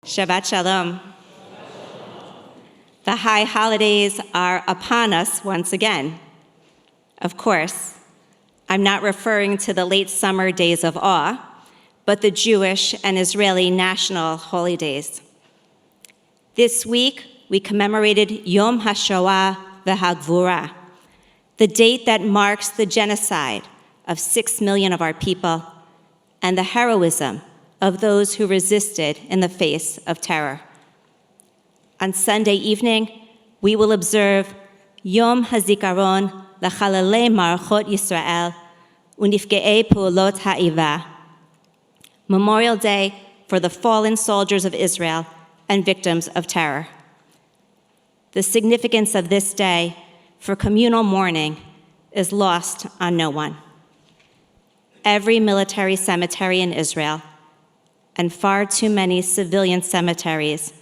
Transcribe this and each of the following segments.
Shabbat Shalom. The high holidays are upon us once again. Of course, I'm not referring to the late summer days of awe, but the Jewish and Israeli national holy days. This week, we commemorated Yom HaShoah v'Hagvura, the date that marks the genocide of 6 million of our people and the heroism of those who resisted in the face of terror. On Sunday evening, we will observe Yom HaZikaron L'Chalalei Marachot Yisrael U'Nifge'ei Pu'olot Ha'ivah, Memorial Day for the fallen soldiers of Israel and victims of terror. The significance of this day for communal mourning is lost on no one. Every military cemetery in Israel and far too many civilian cemeteries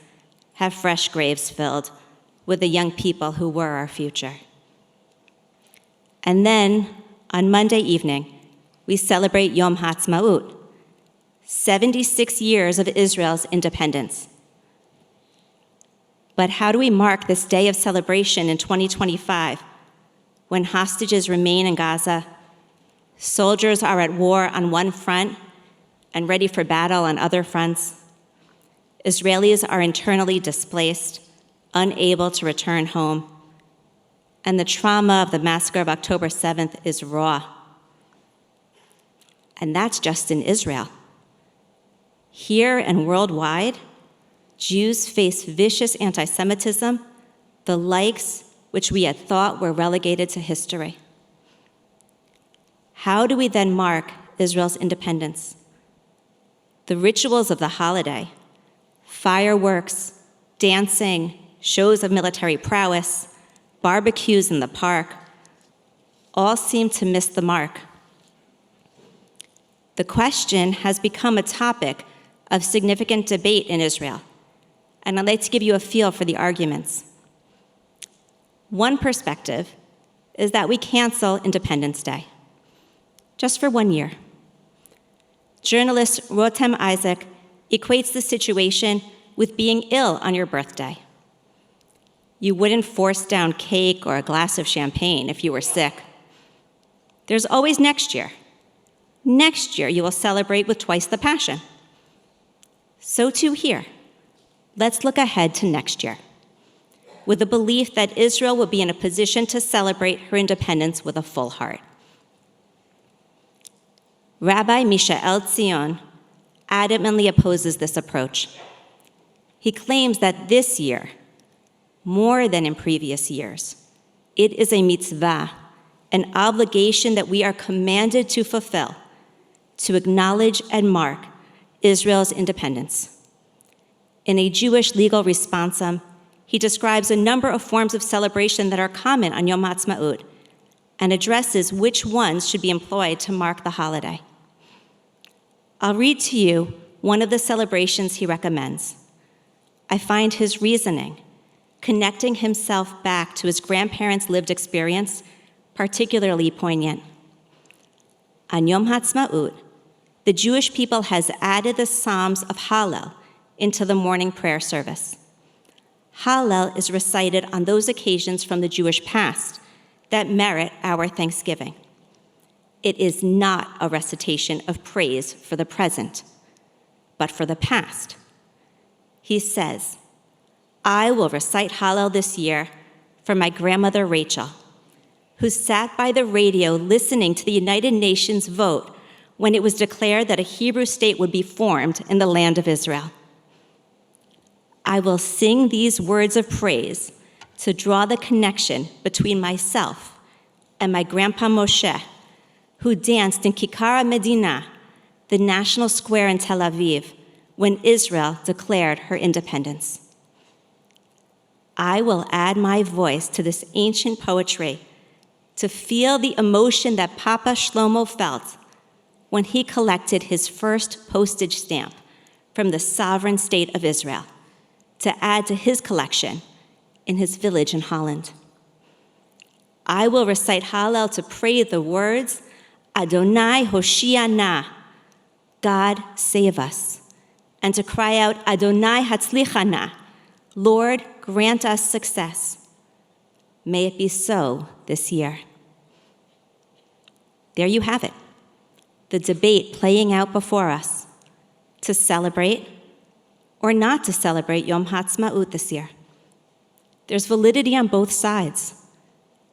have fresh graves filled with the young people who were our future. And then, on Monday evening, we celebrate Yom Ha'Atzmaut, 76 years of Israel's independence. But how do we mark this day of celebration in 2025 when hostages remain in Gaza, soldiers are at war on one front and ready for battle on other fronts? Israelis are internally displaced, unable to return home, and the trauma of the massacre of October 7th is raw. And that's just in Israel. Here and worldwide, Jews face vicious anti-Semitism, the likes which we had thought were relegated to history. How do we then mark Israel's independence? The rituals of the holiday, fireworks, dancing, shows of military prowess, barbecues in the park, all seem to miss the mark. The question has become a topic of significant debate in Israel, and I'd like to give you a feel for the arguments. One perspective is that we cancel Independence Day, just for 1 year. Journalist Rotem Isaac equates the situation with being ill on your birthday. You wouldn't force down cake or a glass of champagne if you were sick. There's always next year. Next year, you will celebrate with twice the passion. So too here. Let's look ahead to next year, with the belief that Israel will be in a position to celebrate her independence with a full heart. Rabbi Mishael Tzion adamantly opposes this approach. He claims that this year, more than in previous years, it is a mitzvah, an obligation that we are commanded to fulfill, to acknowledge and mark Israel's independence. In a Jewish legal responsum, he describes a number of forms of celebration that are common on Yom Ha'Atzmaut and addresses which ones should be employed to mark the holiday. I'll read to you one of the celebrations he recommends. I find his reasoning, connecting himself back to his grandparents' lived experience, particularly poignant. On Yom Ha'Atzmaut, the Jewish people has added the Psalms of Hallel into the morning prayer service. Hallel is recited on those occasions from the Jewish past that merit our thanksgiving. It is not a recitation of praise for the present, but for the past. He says, I will recite Hallel this year for my grandmother Rachel, who sat by the radio listening to the United Nations vote when it was declared that a Hebrew state would be formed in the land of Israel. I will sing these words of praise to draw the connection between myself and my grandpa Moshe, who danced in Kikar Medina, the national square in Tel Aviv, when Israel declared her independence. I will add my voice to this ancient poetry to feel the emotion that Papa Shlomo felt when he collected his first postage stamp from the sovereign state of Israel to add to his collection in his village in Holland. I will recite Hallel to pray the words, Adonai Hoshiana, God save us, and to cry out, Adonai hatzlichana, Lord, grant us success. May it be so this year. There you have it, the debate playing out before us, to celebrate or not to celebrate Yom Ha'Atzmaut this year. There's validity on both sides,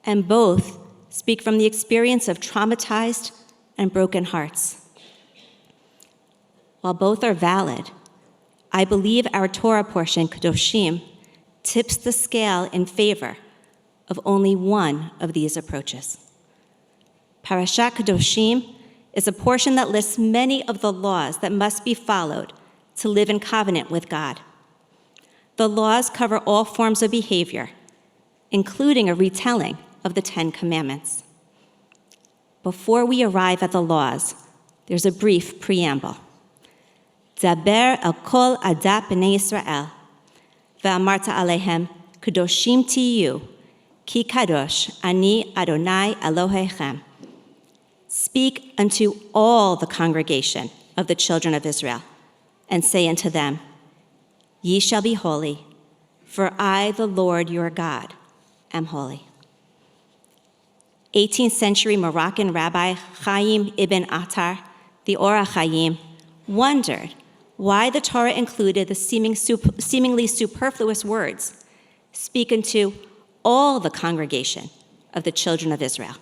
and both speak from the experience of traumatized and broken hearts. While both are valid, I believe our Torah portion, Kedoshim, tips the scale in favor of only one of these approaches. Parashat Kedoshim is a portion that lists many of the laws that must be followed to live in covenant with God. The laws cover all forms of behavior, including a retelling of the 10 Commandments. Before we arrive at the laws, there's a brief preamble. Daber el kol adat b'nei Yisrael, ve'amarta alehem, kadoshim tiyu, ki kadosh ani Adonai Elohechem. Speak unto all the congregation of the children of Israel, and say unto them, Ye shall be holy, for I, the Lord your God, am holy. 18th century Moroccan Rabbi Chaim ibn Attar, the Or HaChaim, wondered why the Torah included the seemingly superfluous words, speak unto all the congregation of the children of Israel.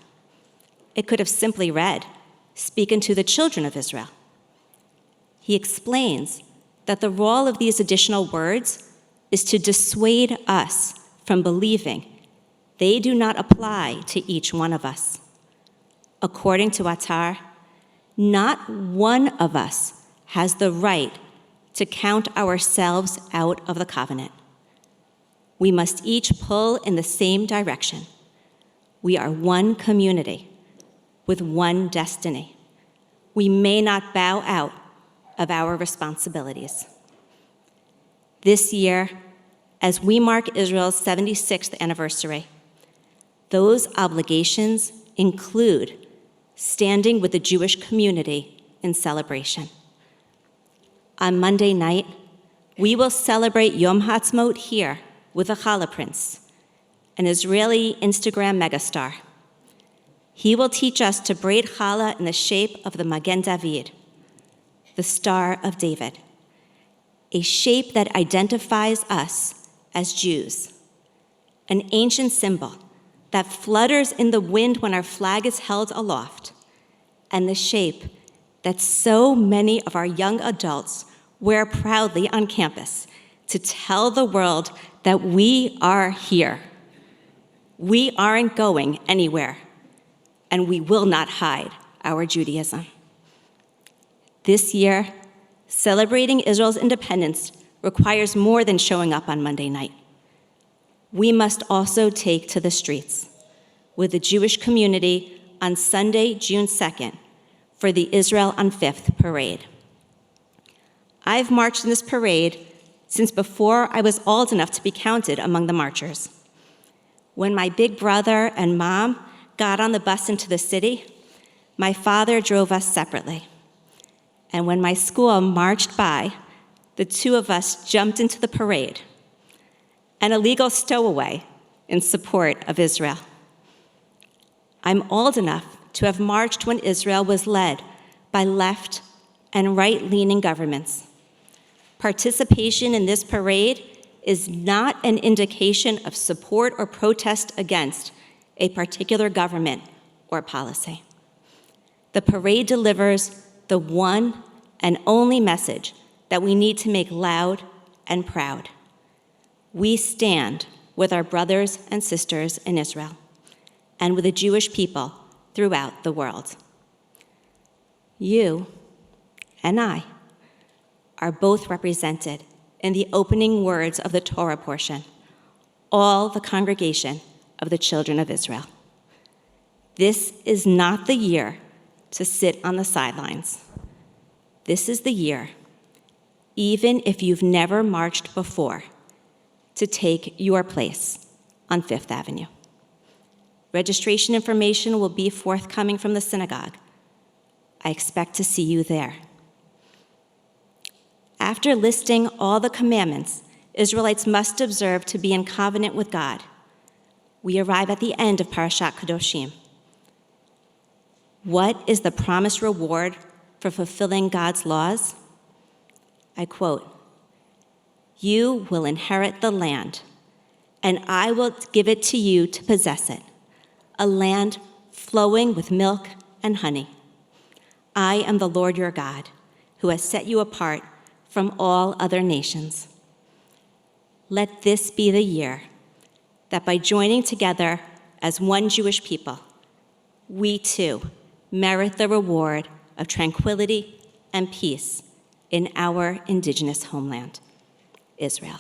It could have simply read, speak unto the children of Israel. He explains that the role of these additional words is to dissuade us from believing they do not apply to each one of us. According to Attar, not one of us has the right to count ourselves out of the covenant. We must each pull in the same direction. We are one community with one destiny. We may not bow out of our responsibilities. This year, as we mark Israel's 76th anniversary, those obligations include standing with the Jewish community in celebration. On Monday night, we will celebrate Yom Ha'Atzmaut here with a challah prince, an Israeli Instagram megastar. He will teach us to braid challah in the shape of the Magen David, the Star of David, a shape that identifies us as Jews, an ancient symbol that flutters in the wind when our flag is held aloft, and the shape that so many of our young adults wear proudly on campus to tell the world that we are here. We aren't going anywhere, and we will not hide our Judaism. This year, celebrating Israel's independence requires more than showing up on Monday night. We must also take to the streets with the Jewish community on Sunday, June 2nd, for the Israel on 5th parade. I've marched in this parade since before I was old enough to be counted among the marchers. When my big brother and mom got on the bus into the city, my father drove us separately. And when my school marched by, the two of us jumped into the parade, an illegal stowaway in support of Israel. I'm old enough to have marched when Israel was led by left and right-leaning governments. Participation in this parade is not an indication of support or protest against a particular government or policy. The parade delivers the one and only message that we need to make loud and proud. We stand with our brothers and sisters in Israel and with the Jewish people throughout the world. You and I are both represented in the opening words of the Torah portion, all the congregation of the children of Israel. This is not the year to sit on the sidelines. This is the year, even if you've never marched before, to take your place on Fifth Avenue. Registration information will be forthcoming from the synagogue. I expect to see you there. After listing all the commandments Israelites must observe to be in covenant with God, we arrive at the end of Parashat Kedoshim. What is the promised reward for fulfilling God's laws? I quote, "You will inherit the land, and I will give it to you to possess it, a land flowing with milk and honey. I am the Lord your God, who has set you apart from all other nations." Let this be the year that by joining together as one Jewish people, we too merit the reward of tranquility and peace in our indigenous homeland, Israel.